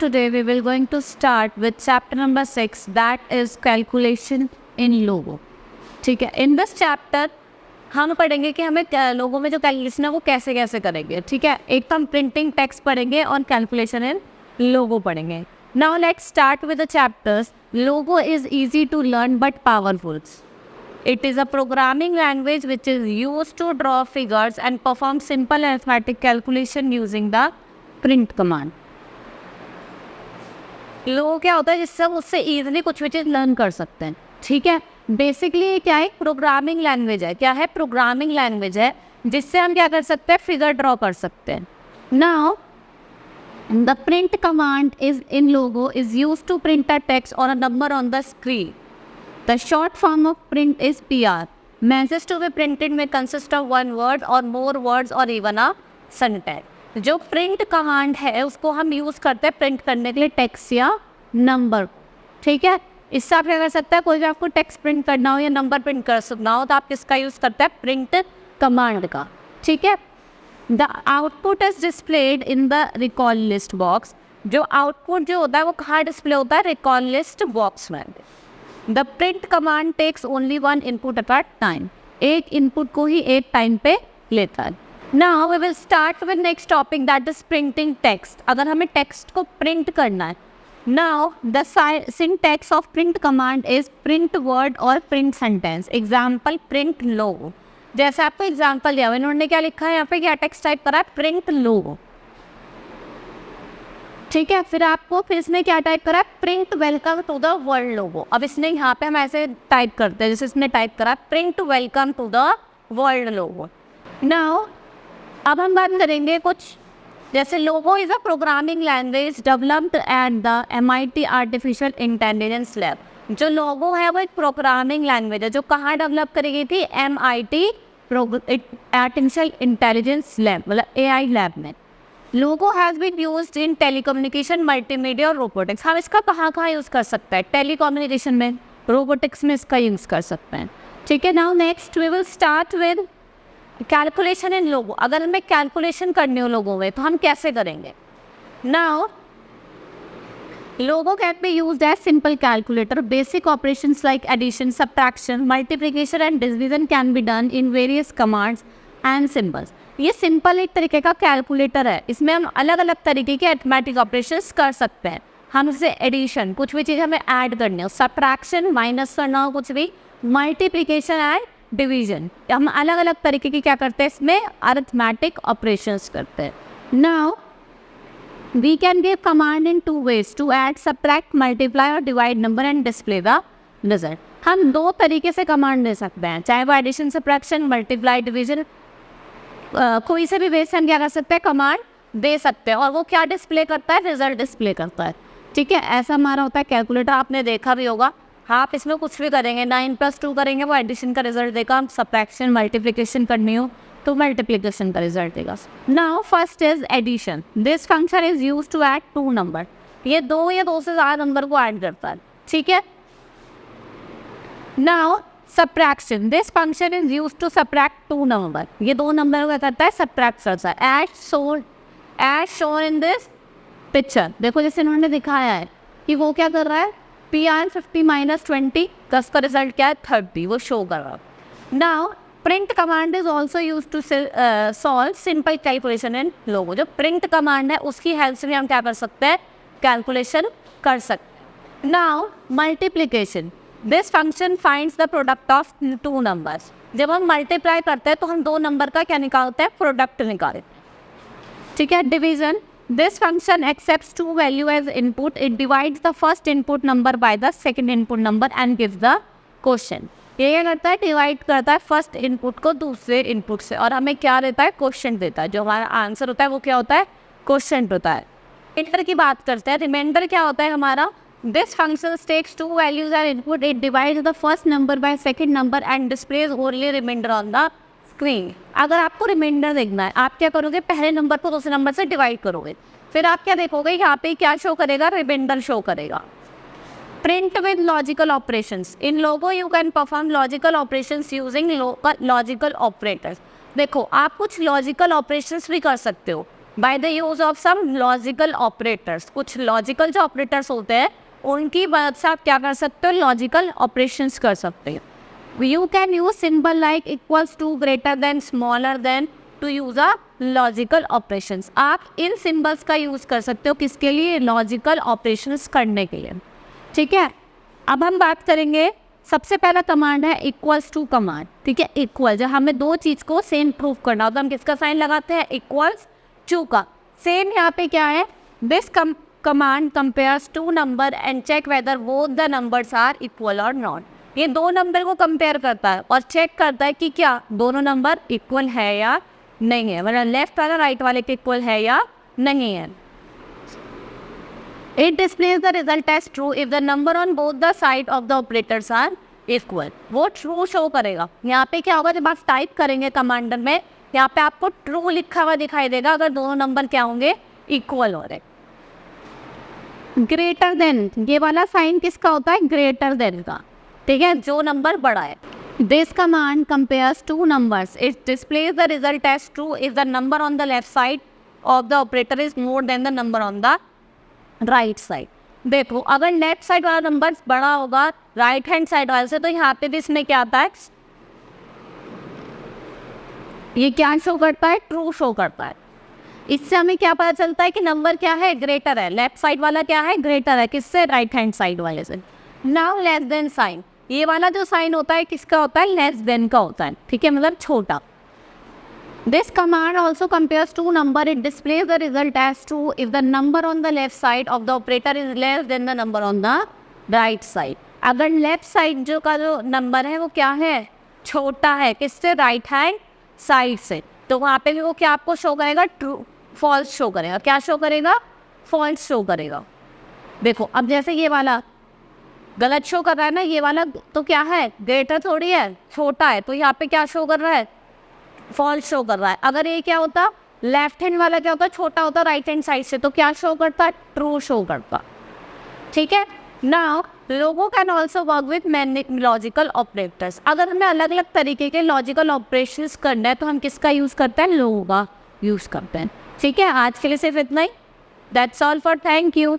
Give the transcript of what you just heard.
today we will going to start with chapter number 6, that is calculation in logo. ठीक है, in this chapter हम पढ़ेंगे कि हमें लोगों में जो कैलकुलेशन है वो कैसे कैसे करेंगे. ठीक है, एक तो हम प्रिंटिंग टेक्स्ट पढ़ेंगे और कैलकुलेशन इन लोगो पढ़ेंगे. Now let's start with the chapters. Logo is easy to learn but powerful. It is a programming language which is used to draw figures and perform simple arithmetic calculation using the print command. लोगो क्या होता है जिससे हम उससे easily कुछ भी चीज़ learn कर सकते हैं. ठीक है, बेसिकली क्या है, प्रोग्रामिंग लैंग्वेज है. क्या है, प्रोग्रामिंग लैंग्वेज है जिससे हम क्या कर सकते हैं, फिगर ड्रॉ कर सकते हैं. Now the print command is in Logo is use to print a text or a number on the screen. The short form of print is PR. Message to be printed may consist of one word or more words or even a sentence. जो print command है उसको हम use करते हैं print करने के लिए text या नंबर. ठीक है, इससे आप क्या कर सकते हैं, कोई भी आपको टेक्स्ट प्रिंट करना हो या नंबर प्रिंट करना हो तो आप किसका यूज़ करते हैं, प्रिंट कमांड का. ठीक है, the output is displayed in the recall list box. जो आउटपुट जो होता है वो कहाँ डिस्प्ले होता है, रिकॉल लिस्ट बॉक्स में. The print command takes only one input at a time. एक इनपुट को ही एक टाइम पे लेता है. Now we will start with next topic, that is printing text. अगर हमें टेक्स्ट को प्रिंट करना है. Now the syntax of print command is print word और print sentence. Example print logo. जैसे आपको एग्जाम्पल दिया, इन्होंने क्या लिखा है यहाँ पे, क्या टेक्स्ट टाइप करा है, प्रिंट लोगो. ठीक है, फिर आपको फिर इसने क्या टाइप करा है, print welcome to the world Logo. अब इसने यहाँ पे हम ऐसे टाइप करते हैं जैसे इसने टाइप करा print welcome to the world Logo. Now अब हम बात करेंगे कुछ जैसे Logo is a programming language developed at the MIT artificial intelligence lab. जो लोगो है वो एक प्रोग्रामिंग लैंग्वेज है जो कहाँ डेवलप करी गई थी, MIT आर्टिफिशियल इंटेलिजेंस लैब, मतलब AI लैब में. Logo has been used in telecommunication, multimedia और रोबोटिक्स. हम इसका कहाँ यूज़ कर सकते हैं, टेलीकम्युनिकेशन में, रोबोटिक्स में इसका यूज़ कर सकते हैं. ठीक है, now next we will start with calculation in Logo. अगर हमें कैलकुलेशन करनी हो लोगों में तो हम कैसे करेंगे. Now Logo can be used as simple calculator. Basic operations like addition, subtraction, multiplication and division can be done in various commands and symbols. ये सिंपल एक तरीके का कैलकुलेटर है. इसमें हम अलग अलग तरीके के अरिथमेटिक ऑपरेशंस कर सकते हैं. हम जैसे एडिशन, कुछ भी चीज़ हमें ऐड करनी हो, सब्ट्रैक्शन माइनस करना हो कुछ भी, मल्टीप्लिकेशन एंड डिवीजन, हम अलग अलग तरीके की क्या करते हैं, इसमें अरिथमेटिक ऑपरेशंस करते हैं. Now we can give command in 2 ways, to add, subtract, multiply और divide number and display the result. हम 2 तरीके से कमांड दे सकते हैं, चाहे वो एडिशन, सब्ट्रैक्शन, मल्टीप्लाई, डिवीजन, कोई से भी वे से हम क्या कर सकते हैं, कमांड दे सकते हैं और वो क्या डिस्प्ले करता है, रिजल्ट डिस्प्ले करता है. ठीक है, ऐसा हमारा होता है कैलकुलेटर. आपने देखा भी होगा. हाँ, आप इसमें कुछ भी करेंगे, 9+2 करेंगे वो एडिशन का रिजल्ट देगा, हम सब्ट्रैक्शन, मल्टीप्लिकेशन करनी हो तो मल्टीप्लिकेशन का रिजल्ट देगा. Now first is addition. This function is use to add 2 number. ये 2 या 2 से ज़्यादा नंबर को ऐड करता है. ठीक है, now subtraction. This function is use to subtract 2 number. ये 2 नंबर को क्या करता है, सब्ट्रैक्ट करता है. As shown in this picture. देखो जैसे इन्होंने दिखाया है कि वो क्या कर रहा है, PR 50 - 20, 10 का रिजल्ट क्या है, 30, वो शो कर रहा. Now print command is also use to solve simple calculation in Logo. जो प्रिंट कमांड है उसकी हेल्प से भी हम क्या कर सकते हैं, कैलकुलेशन कर सकते हैं. Now multiplication. This function finds the product of 2 numbers. जब हम मल्टीप्लाई करते हैं तो हम 2 नंबर का क्या निकालते हैं, प्रोडक्ट निकालते हैं. ठीक है, division. This function accepts 2 values as input. It divides the first input number by the second input number and gives the question. ये क्या करता है, डिवाइड करता है फर्स्ट इनपुट को दूसरे इनपुट से और हमें क्या देता है, क्वेश्चन देता है. जो हमारा आंसर होता है वो क्या होता है, क्वेश्चन होता है. रिमाइंडर की बात करते हैं. रिमाइंडर क्या होता है हमारा, this function takes 2 values as input. It divides the first number by second number and displays only remainder on the screen. अगर आपको रिमाइंडर देखना है, आप क्या करोगे, पहले नंबर को दूसरे नंबर से डिवाइड करोगे, फिर आप क्या देखोगे, यहाँ पे क्या शो करेगा, रिमाइंडर शो करेगा. Print with logical operations. In Logo you can perform logical operations using logical operators. देखो आप कुछ लॉजिकल ऑपरेशंस भी कर सकते हो. By the use of some logical operators. कुछ लॉजिकल जो ऑपरेटर्स होते हैं उनकी मदद से आप क्या कर सकते हो, लॉजिकल ऑपरेशंस कर सकते हो। You can use symbol like equals to, greater than, smaller than to use a logical operations. आप इन सिंबल्स का यूज कर सकते हो किसके लिए, लॉजिकल ऑपरेशंस करने के लिए। ठीक है, अब हम बात करेंगे, सबसे पहला कमांड है इक्वल्स टू कमांड। ठीक है, इक्वल, जब हमें दो चीज़ को सेम प्रूफ करना हो तो हम किसका साइन लगाते हैं, इक्वल्स टू का। सेम यहाँ पे क्या है, this command compares two number and check whether both the numbers are equal और नॉट। ये दो नंबर को कंपेयर करता है और चेक करता है कि क्या दोनों नंबर इक्वल है या नहीं है, मतलब लेफ्ट वाला राइट वाले के इक्वल है या नहीं है। It displays the result as true if the number on both the side of the operators are equal। वो true शो करेगा। यहाँ पे क्या होगा, जब आप टाइप करेंगे कमांडर में, यहाँ पे आपको true लिखा हुआ दिखाई देगा अगर दोनों नंबर क्या होंगे, इक्वल हो रहे। ग्रेटर देन, ये वाला साइन किसका होता है, ग्रेटर देन का। ठीक है, जो नंबर बड़ा है। This command compares two numbers, it displays the result as true if the number on the left side of the operator is more than the number on the right side. देखो, अगर left side वाला number बड़ा होगा right hand side वाले से, तो यहाँ पे भी इसमें क्या आता है, ये क्या शो करता है, ट्रू शो करता है। इससे हमें क्या पता चलता है कि नंबर क्या है, ग्रेटर है। लेफ्ट साइड वाला क्या है, ग्रेटर है, किससे, राइट हैंड साइड वाले से। नाउ लेस देन साइन, ये वाला जो साइन होता है किसका होता है, लेस देन का होता है। ठीक है, मतलब छोटा। This command also compares two number. It displays the result as true if the number on the left side of the operator is less than the number on the right side। अगर left side जो का जो number है वो क्या है, छोटा है, किससे, राइट हैंड साइड से, तो वहाँ पे भी वो क्या आपको शो करेगा, ट्रू, फॉल्स शो करेगा। क्या शो करेगा, फॉल्स शो करेगा। देखो, अब जैसे ये वाला गलत शो कर रहा है ना, ये वाला तो क्या है, ग्रेटर थोड़ी है, छोटा है, तो यहाँ पे क्या शो कर रहा है, फॉल्स शो कर रहा है। अगर ये क्या होता, लेफ्ट हैंड वाला क्या होता, छोटा होता राइट हैंड साइड से, तो क्या शो करता, ट्रू शो करता। ठीक है, now Logo can also work with many logical operators. अगर हमें अलग अलग तरीके के लॉजिकल ऑपरेशंस करना है तो हम किसका यूज़ करते हैं, लोगों का यूज़ करते हैं। ठीक है, आज के लिए सिर्फ इतना ही। That's all for, thank you.